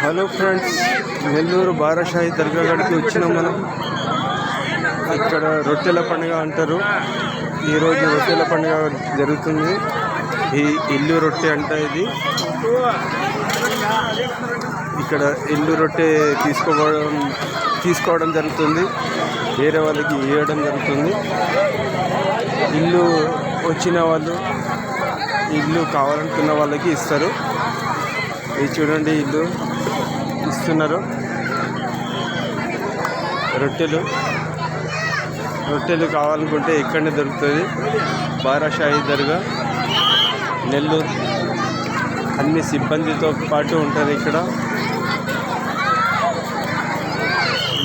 Hello friends, Nellore Barashahi దర్గా గడికి వచ్చినాం మనం. ఇక్కడ రొట్టెల పండుగ అంటారు. ఈరోజు రొట్టెల పండుగ జరుగుతుంది. ఈ ఇల్లు రొట్టె అంట ఇది. ఇక్కడ ఇల్లు రొట్టె తీసుకోవడం జరుగుతుంది, వేరే వాళ్ళకి ఇవ్వడం జరుగుతుంది. ఇల్లు వచ్చిన వాళ్ళు ఇల్లు కావాలనుకున్న వాళ్ళకి ఇస్తారు. ఇది చూడండి, ఇల్లు ఇస్తున్నారు. రొట్టెలు కావాలనుకుంటే ఇక్కడనే దొరుకుతుంది. బారాషాహి దర్గా నెల్లూరు. అన్ని సిబ్బందితో పాటు ఉంటారు ఇక్కడ.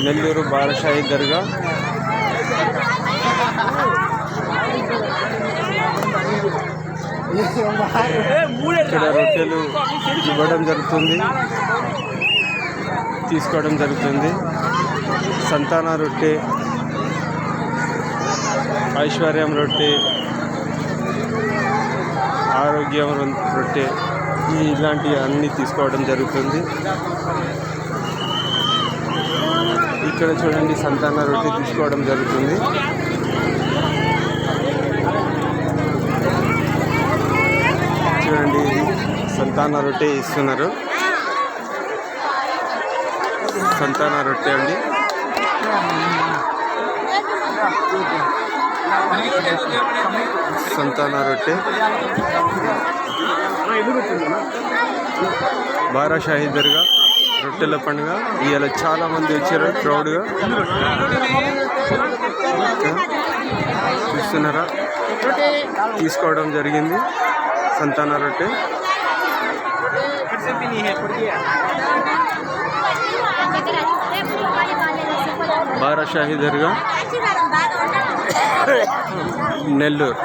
నెల్లూరు బారాషాహి దర్గా. ఇక్కడ రొట్టెలు ఇవ్వడం జరుగుతుంది, తీసుకోవడం జరుగుతుంది. సంతాన రొట్టె, ఐశ్వర్యం రొట్టె, ఆరోగ్యం రొట్టె, ఇలాంటివి అన్నీ తీసుకోవడం జరుగుతుంది. ఇక్కడ చూడండి, సంతాన రొట్టె తీసుకోవడం జరుగుతుంది. చూడండి, సంతాన రొట్టె ఇస్తున్నారు. సంతాన రొట్టె అండి. సంతాన రొట్టె. బారాషాహి దర్గా రొట్టెల పండుగ. ఇవాళ చాలా మంది వచ్చారు క్రౌడ్గా. చూస్తున్నారా, తీసుకోవడం జరిగింది సంతాన రొట్టె. బారాషాహి దర్గా నెల్లూరు.